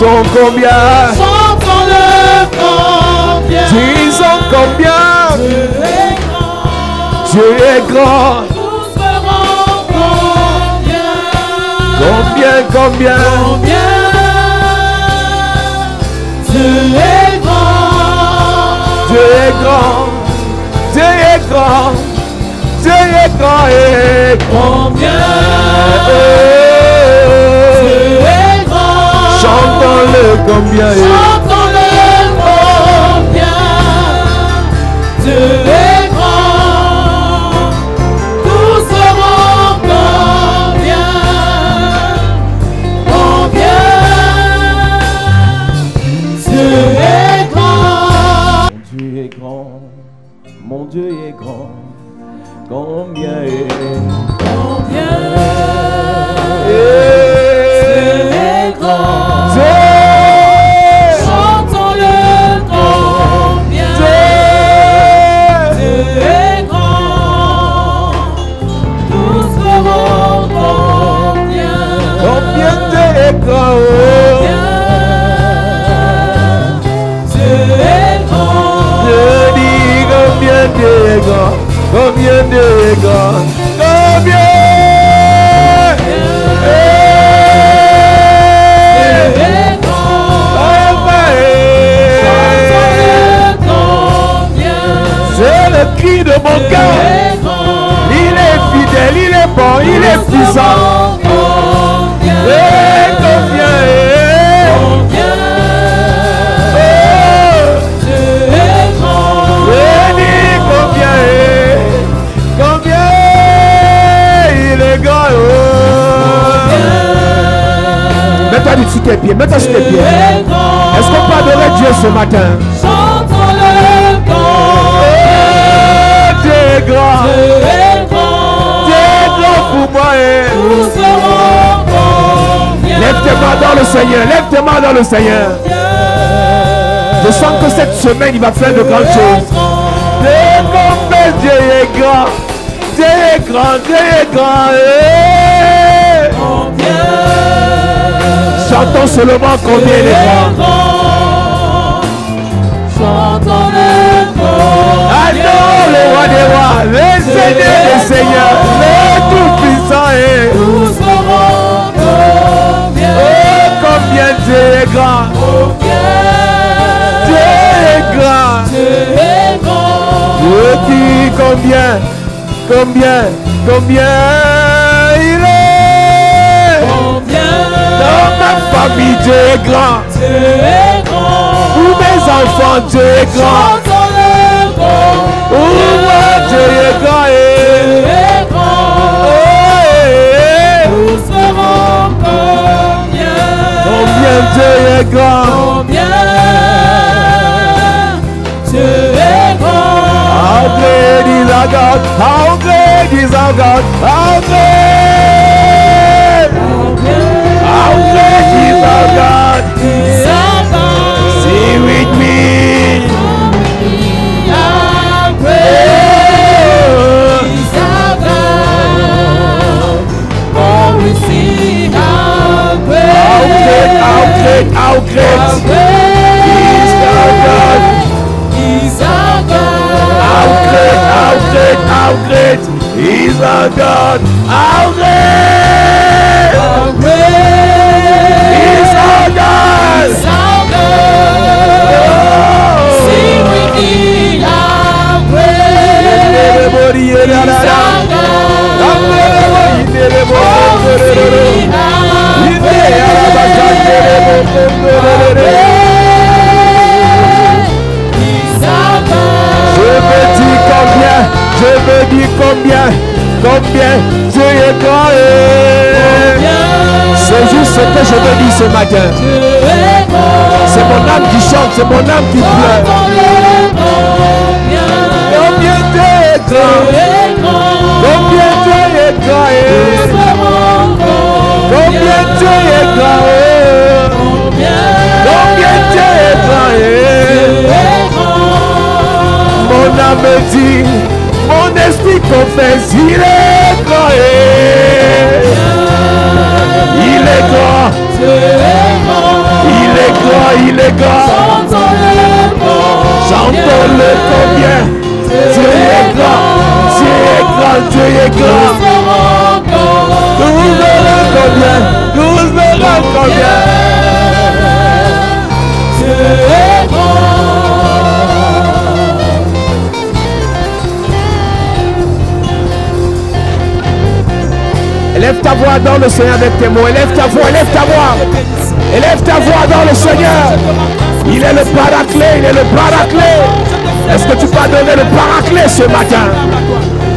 Chantons combien. Chantons-le combien. Disons combien. Dieu est grand. Nous serons combien. Combien, combien. Combien. Dieu est grand. Dieu est grand. Dieu est grand. Dieu est grand et Combien. Dieu est grand. Chantons-le combien. Chantons-le combien. Dieu est grand. Nous serons combien. Combien. Dieu est grand. Mon Dieu est grand. Mon Dieu est grand. Combien est Combien. Dieu est grand. Dieu. Chantons-le combien. Dieu est grand. Nous serons combien. Combien Dieu est grand. Dieu est grand. Je dis combien Dieu est grand. Combien Dieu est grand. Combien. C'est le cri de mon cœur. Il est fidèle, il est bon, il est puissant. Et combien combien il est grand. Mets-toi sur tes pieds, mets-toi sur tes pieds. Est-ce qu'on peut adorer Dieu ce matin? Dieu est grand. Dieu est grand pour moi. Lève tes mains dans le Seigneur, lève tes mains dans le Seigneur. Je sens que cette semaine il va faire de grandes choses. Dieu est grand. Dieu est grand, Dieu est grand. Chantons seulement combien il est grand. Adore le roi des rois, le Seigneur des seigneurs, le tout-puissant est. Oh, combien Dieu est grand. Dieu est grand. Je dis combien il est. Dans ma famille, Dieu est grand. Pour mes enfants, Dieu est grand. Pour moi, Dieu est grand. Combien Dieu est grand. How great is our God? How great is our God? How great? How great is our God? Sing with me. How great is our God? Oh, we sing how great. How great is our God? How great is our God? How great is our God? Sing with me, how great is our Je me dis combien Dieu est grand. C'est juste ce que je me dis ce matin. C'est mon âme qui chante, c'est mon âme qui pleure. Combien Dieu est grand. Combien Dieu est grand. Combien Dieu est grand. Combien Dieu est grand. Mon âme dit, mon esprit confesse, il est grand. Il est grand. Il est grand, il est grand. Chantons-le combien. Dieu est grand, Dieu est grand, Dieu est grand. Nous verrons combien, nous verrons combien. Dieu est grand. Élève ta voix dans le Seigneur avec tes mots. Élève ta voix, élève ta voix. Élève ta voix dans le Seigneur. Il est le paraclet, il est le paraclet. Est-ce que tu peux donner le paraclet ce matin?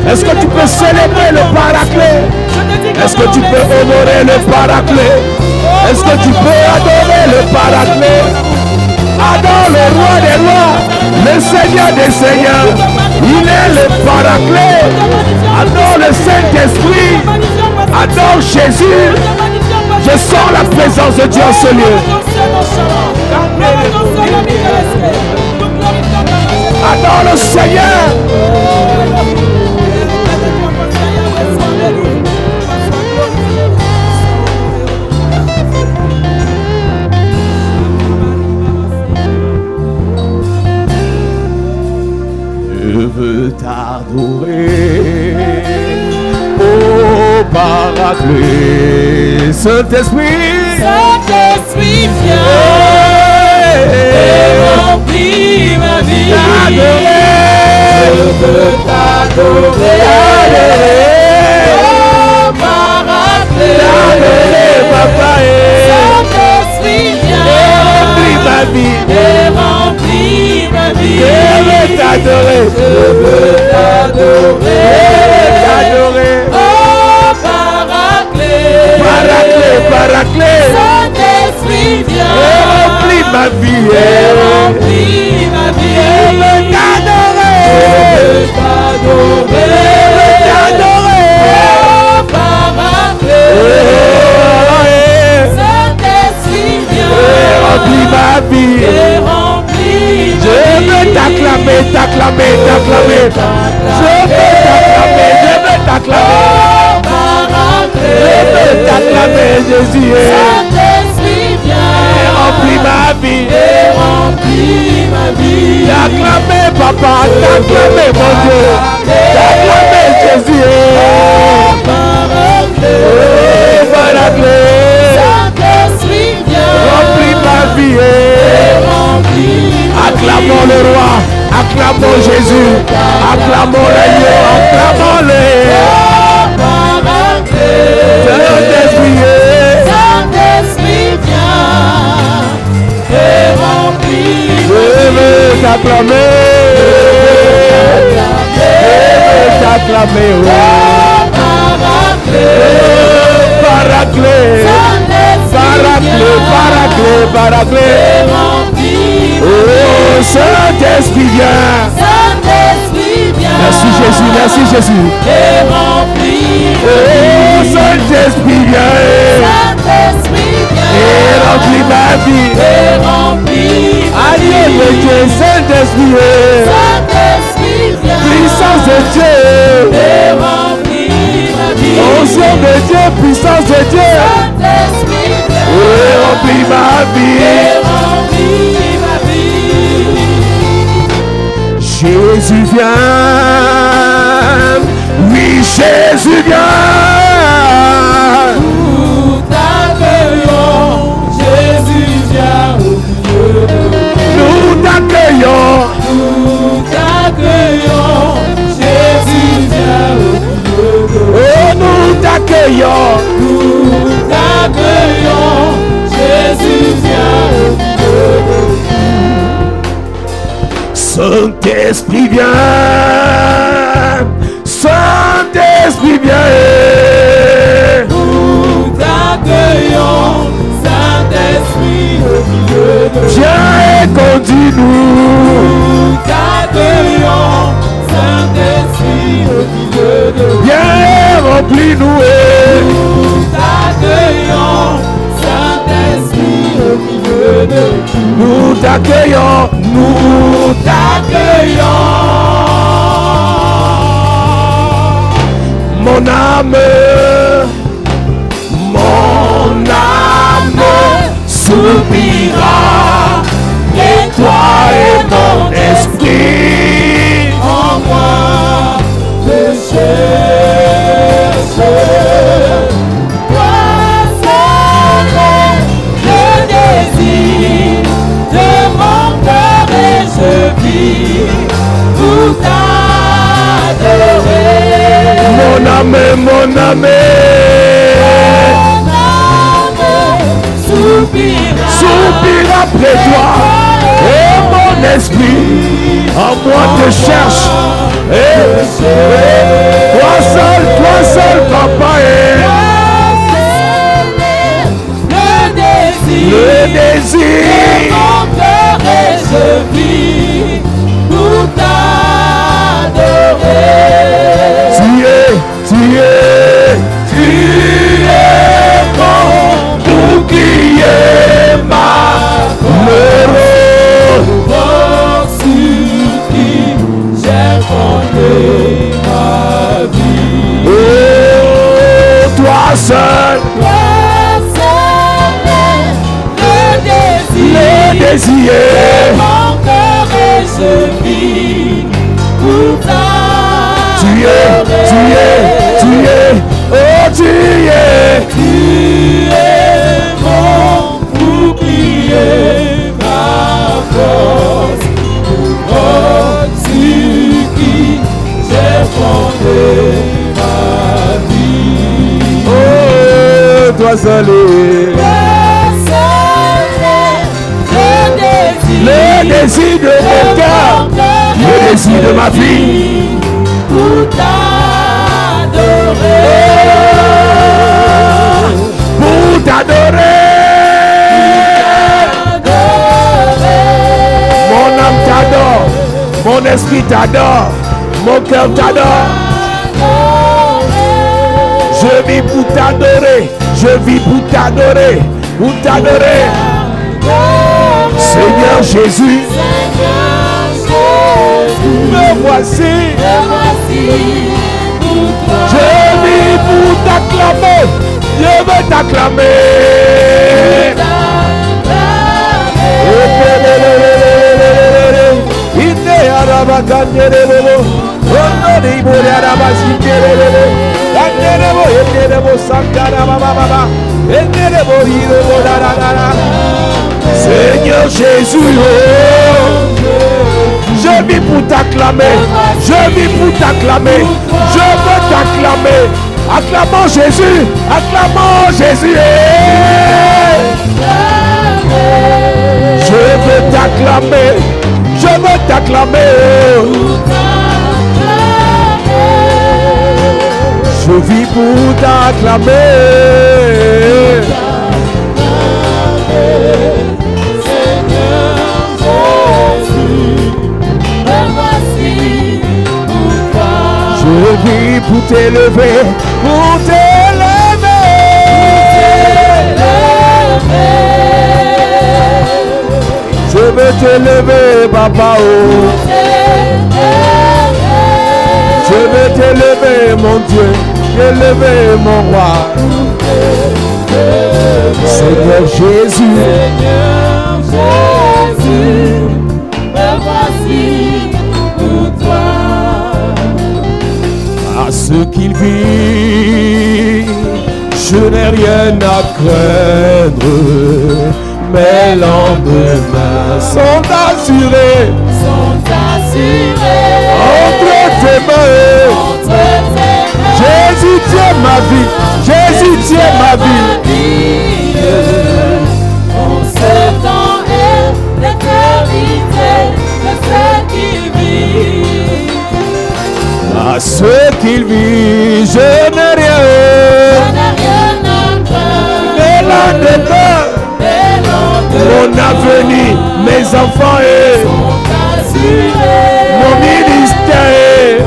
Est-ce que tu peux célébrer le paraclet? Est-ce que tu peux honorer le paraclet? Est-ce que tu peux adorer le paraclet? Adore le roi des rois, le Seigneur des seigneurs. Il est le paraclet. Adore le Saint-Esprit. Adore Jésus. Je sens la présence de Dieu en ce lieu. Adore le Seigneur. Je veux t'adorer, oh paraclet, Saint-Esprit. Saint-Esprit, viens et remplis ma vie. Je veux t'adorer, oh paraclet, papa. Saint-Esprit, viens et remplis ma vie. et remplis ma vie. Je veux t'adorer, oh paraclet, paraclet, Saint-Esprit, viens et remplis ma vie. et remplis ma vie. Je veux t'adorer, oh paraclet, Saint-Esprit, viens et remplis ma vie. et remplis ma Je vie. veux t'acclamer, t'acclamer, t'acclamer. Je veux t'acclamer, je veux t'acclamer. Je veux t'acclamer, Jésus. Saint-Esprit, viens Et remplis ma vie. et remplis ma vie. T'acclamer, papa, t'acclamer, mon Dieu. T'acclamer, Jésus. Saint-Esprit, viens Remplis ma vie. et remplis ma vie. Acclamons le roi, acclamons Jésus, acclamons l'agneau, acclamons-le. Saint-Esprit, viens et remplis Je veux t'acclamer, je veux t'acclamer, paraclet, paraclet, paraclet. Oh, Saint-Esprit, viens. Merci Jésus, merci Jésus. Et remplis Oh, Saint-Esprit, viens. Et remplis ma vie. et remplis ma Allié de vie. Dieu, Saint-Esprit. Saint-Esprit, viens Puissance de Dieu. et remplis ma vie. Onction de Dieu, puissance de Dieu. Saint-Esprit, viens Et remplis ma vie. et remplis ma vie. Jésus vient. Oui, Jésus vient. Nous t'accueillons, Jésus vient au milieu de nous. Nous t'accueillons. Nous t'accueillons, Jésus vient au milieu de nous. Oh, nous t'accueillons. Nous t'accueillons, Jésus vient au milieu de nous. Saint-Esprit vient. Saint-Esprit vient. Nous t'accueillons, Saint-Esprit au milieu de nous. Viens et conduis-nous. Nous t'accueillons, Saint-Esprit au milieu de nous. Viens et remplis-nous. Nous t'accueillons, Saint-Esprit au milieu de nous. Nous t'accueillons. Nous T'accueillons, mon âme soupira mon âme soupire après toi. Et mon esprit en moi te cherche. Et toi seul, papa, le désir de mon cœur, et je vis pour t'adorer. Tu es mon bouclier, ma Pour sur qui j'ai fondé ma vie. oh, toi seul, le désir mon cœur, et je vis pour t'adorer. tu es mon bouclier, ma force, pour sur qui j'ai fondé ma vie. oh, toi seul le désir de mon cœur, le désir de ma vie, pour t'adorer. pour t'adorer. Mon âme t'adore, mon esprit t'adore, mon cœur t'adore. Je vis pour t'adorer, je vis pour t'adorer, pour t'adorer. Seigneur Jésus, me voici, je vis pour t'acclamer, je veux t'acclamer. Seigneur Jésus, je vis pour t'acclamer, je vis pour t'acclamer, je veux t'acclamer. Acclamons Jésus, acclamons Jésus. Je veux t'acclamer, je veux t'acclamer. Je vis pour t'acclamer. Je vis pour t'élever, pour t'élever. Je veux t'élever, papa. Oh. Je veux t'élever, mon Dieu, t'élever, mon roi. Seigneur Jésus, me voici pour toi. À ce qu'il vit, je n'ai rien à craindre. Mes lendemains sont assurés, entre tes mains. Jésus tient ma vie, Jésus tient ma vie. En ce temps et l'éternité de ce qui vit. À ce qu'il vit, je n'ai rien. Mais lendemain, mon avenir, mes enfants et mon ministère.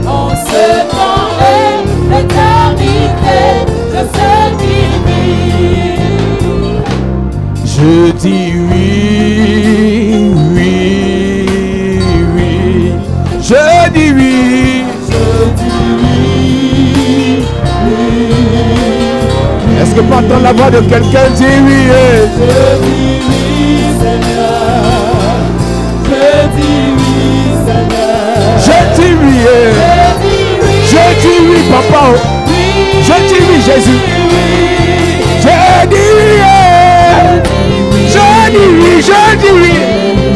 En ce temps et l'éternité de ce qui vit. Je dis oui, oui, oui. Je dis oui. Est-ce que pas entendre la voix de quelqu'un dit oui? Je dis oui, Seigneur. Je dis oui, Seigneur. Je dis oui. Je dis oui, papa. Je dis oui, Jésus. Je dis oui. Je dis oui, je dis oui.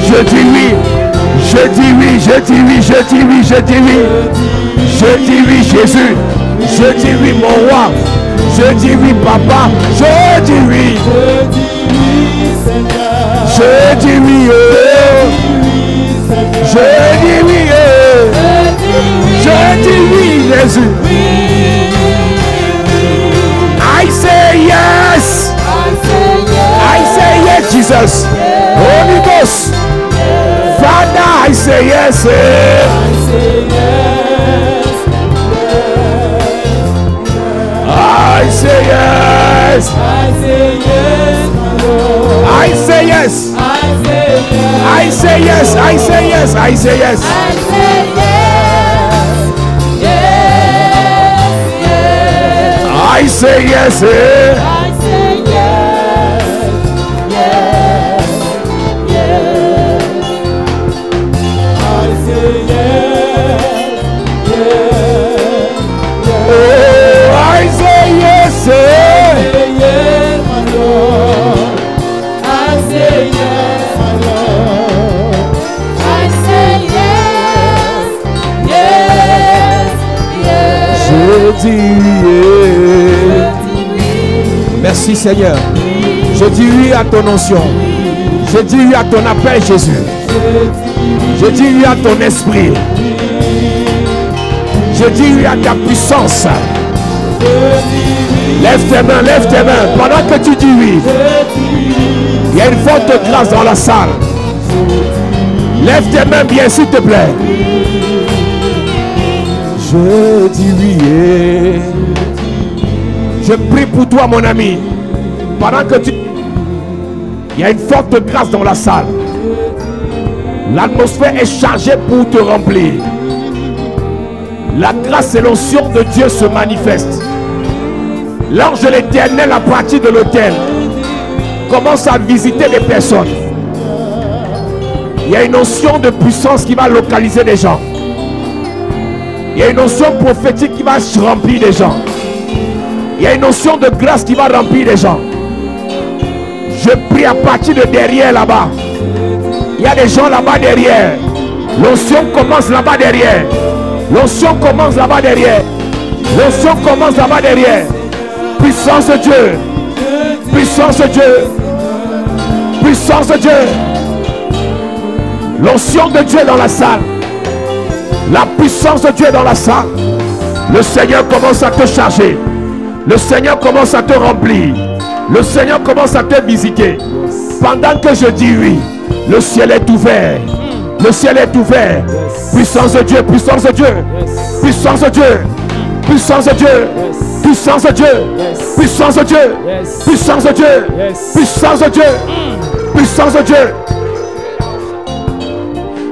Je Je dis oui. Je dis oui, je dis oui, je dis oui, je dis oui. Je dis oui, Jésus. Je dis oui, mon roi. Je dis oui, papa. Je dis oui. Je dis oui. Je dis oui. Je dis oui, Jésus. I say yes. I say yes, Jesus. Holy Ghost. Father, I say yes. I say yes. I say yes. I say yes. I say yes. I say yes. I say yes. Merci Seigneur. Je dis oui à ton onction. Je dis oui à ton appel, Jésus. Je dis oui à ton esprit. Je dis oui à ta puissance. Lève tes mains, lève tes mains. Pendant que tu dis oui, il y a une forte grâce dans la salle. Lève tes mains bien, s'il te plaît. Je dis oui. Je prie pour toi, mon ami. Pendant que tu... Il y a une forte grâce dans la salle. L'atmosphère est chargée pour te remplir. La grâce et l'onction de Dieu se manifestent. L'ange de l'Éternel à partir de l'autel commence à visiter les personnes. Il y a une onction de puissance qui va localiser les gens. Il y a une onction prophétique qui va remplir les gens. Il y a une onction de grâce qui va remplir les gens. Je prie à partir de derrière là-bas. Il y a des gens là-bas derrière. L'onction commence là-bas derrière. L'onction commence là-bas derrière. L'onction commence là-bas derrière. Puissance de Dieu. Puissance de Dieu. Puissance de Dieu. L'onction de Dieu dans la salle. La puissance de Dieu dans la salle. Le Seigneur commence à te charger. Le Seigneur commence à te remplir. Le Seigneur commence à te visiter. Pendant que je dis oui, le ciel est ouvert. Le ciel est ouvert. Puissance de Dieu, puissance de Dieu. Puissance de Dieu. Puissance de Dieu. Puissance de Dieu. Puissance de Dieu. Puissance de Dieu. Puissance de Dieu. Puissance de Dieu.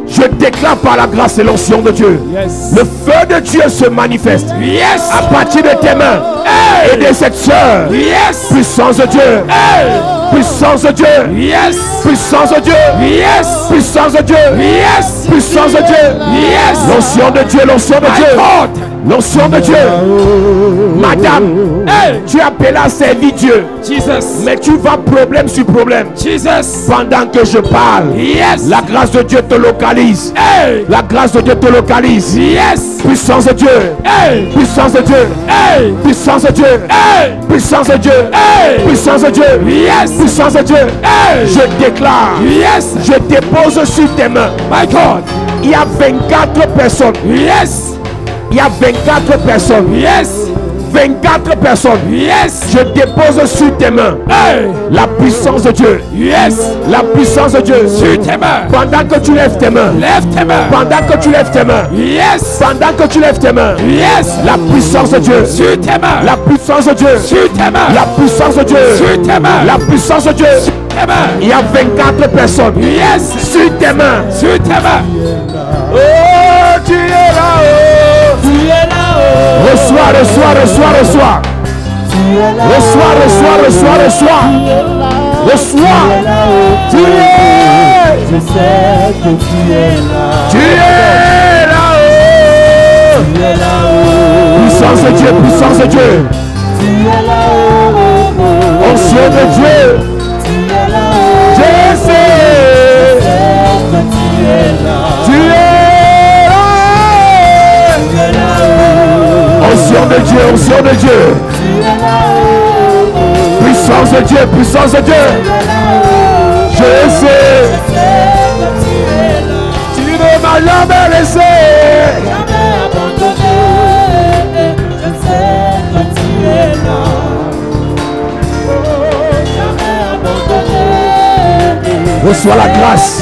Je déclare par la grâce et l'onction de Dieu. Le feu de Dieu se manifeste. À partir de tes mains et de cette soeur. Puissance de Dieu. Puissance de Dieu. Puissance de Dieu. Puissance de Dieu. Puissance de Dieu. L'onction de Dieu, l'onction de Dieu. L'onction de Dieu. Madame, tu es appelé à servir Dieu. Mais tu vas problème sur problème. Pendant que je parle, la grâce de Dieu te localise. La grâce de Dieu te localise. Puissance de Dieu. Puissance de Dieu. Puissance de Dieu. Puissance de Dieu. Puissance de Dieu. Puissance de Dieu. Je déclare. Je dépose sur tes mains. My God. Il y a 24 personnes. Il y a 24 personnes. 24 personnes. Je dépose sur tes mains la puissance de Dieu. La puissance de Dieu sur tes mains. Pendant que tu lèves tes mains. Pendant que tu lèves tes mains. Pendant que tu lèves tes mains. La puissance de Dieu sur tes mains. La puissance de Dieu sur tes mains. La puissance de Dieu sur tes mains. La puissance de Dieu. Il y a 24 personnes. Sur tes mains. Sur tes mains. Oh, tu es là-haut. Tu es là-haut. Reçois, reçois, reçois, reçois. Reçois, reçois, reçois, reçois. Reçois. Tu es. Je sais que tu es là. Tu es là-haut. Tu es là-haut. Puissance de Dieu, puissance de Dieu. Tu es là-haut. Onction de Dieu. Tu es là-haut. Je sais. Onction de Dieu, onction de Dieu. Puissance de Dieu, puissance de Dieu. Je sais. Tu ne m'as jamais laissé. Reçois la grâce.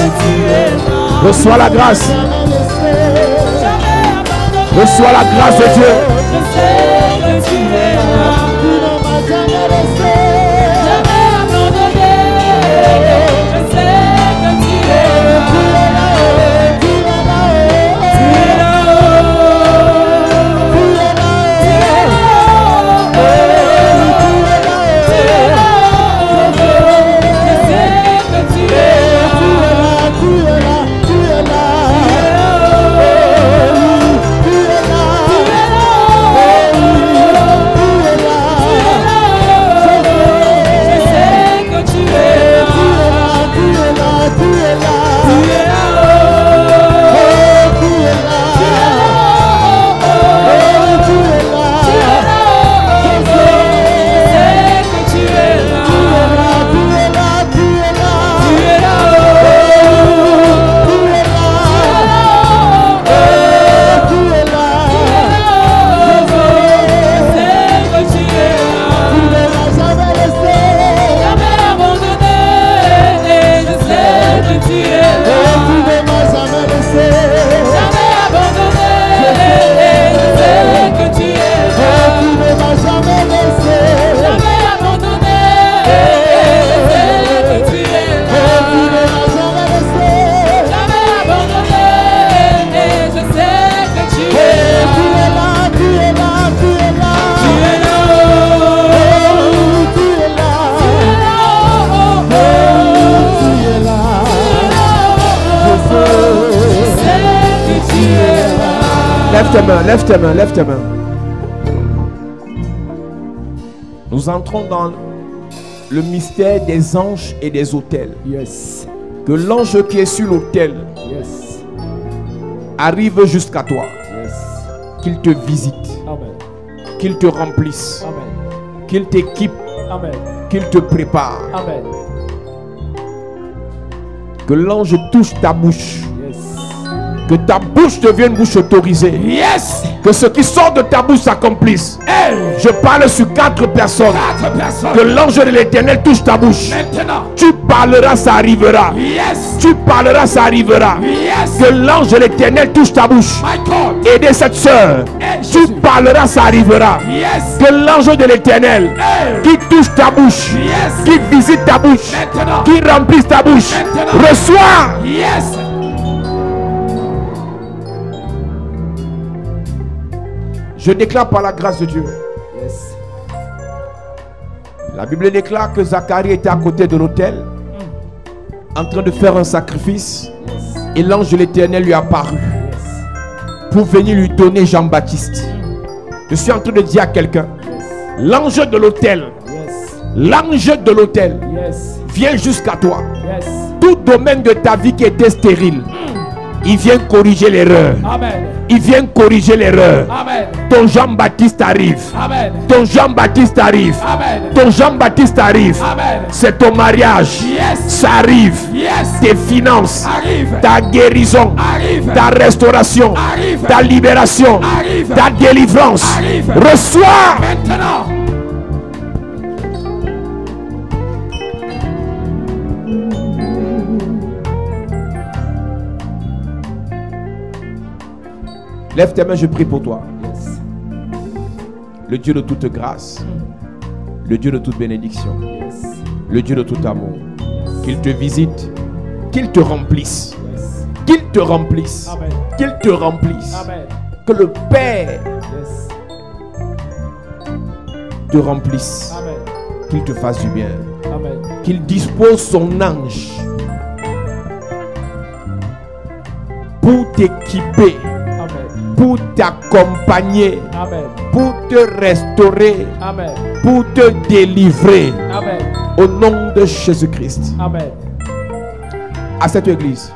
Reçois la grâce. Reçois la grâce de Dieu. Lève tes mains, lève tes mains, lève tes mains. Nous entrons dans le mystère des anges et des autels. Yes. Que l'ange qui est sur l'autel arrive jusqu'à toi. Yes. Qu'il te visite. Amen. Qu'il te remplisse. Amen. Qu'il t'équipe. Amen. Qu'il te prépare. Amen. Que l'ange touche ta bouche. Yes. Que ta bouche devienne bouche autorisée. Yes. Que ce qui sort de ta bouche s'accomplisse. Hey. Je parle sur 4 personnes. Que l'ange de l'Éternel touche ta bouche. Maintenant. Tu parleras, ça arrivera. Yes. Tu parleras, ça arrivera. Yes. Que l'ange de l'Éternel touche ta bouche. My God. Aidez cette soeur. Hey, Tu Jésus. parleras, ça arrivera. Yes. Que l'ange de l'Éternel Hey. qui touche ta bouche, Yes. qui visite ta bouche, Maintenant. qui remplisse ta bouche, Maintenant. reçois. Yes. Je déclare par la grâce de Dieu. Yes. La Bible déclare que Zacharie était à côté de l'autel en train de faire un sacrifice et l'ange de l'Éternel lui est apparu pour venir lui donner Jean-Baptiste. Je suis en train de dire à quelqu'un, l'ange de l'autel, Yes. l'ange de l'autel Yes. vient jusqu'à toi. Yes. Tout domaine de ta vie qui était stérile, il vient corriger l'erreur. Amen. Il vient corriger l'erreur. Amen. Ton Jean-Baptiste arrive. Amen. Ton Jean-Baptiste arrive. Amen. Ton Jean-Baptiste arrive. Amen. C'est ton mariage. Yes. Ça arrive. Yes. Tes finances. Arrive. Ta guérison. Arrive. Ta restauration. Arrive. Ta libération. Arrive. Ta délivrance. Arrive. Reçois. Maintenant. Lève tes mains, je prie pour toi. Yes. Le Dieu de toute grâce. Le Dieu de toute bénédiction. Yes. Le Dieu de tout amour. Qu'il te visite. Qu'il te remplisse. Yes. Qu'il te remplisse. Amen. Qu'il te remplisse. Amen. Que le Père Yes. te remplisse. Amen. Qu'il te fasse du bien. Amen. Qu'il dispose son ange pour t'équiper, Amen. pour t'accompagner, Amen. pour te restaurer, Amen. pour te délivrer. Amen. Au nom de Jésus-Christ. Amen. À cette église,